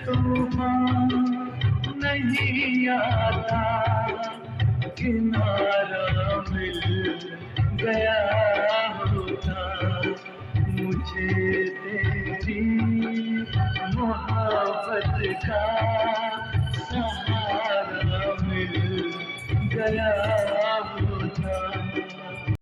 तूफान नहीं आता, किनारा मिल गया होता, मुझे तेरी मोहब्बत का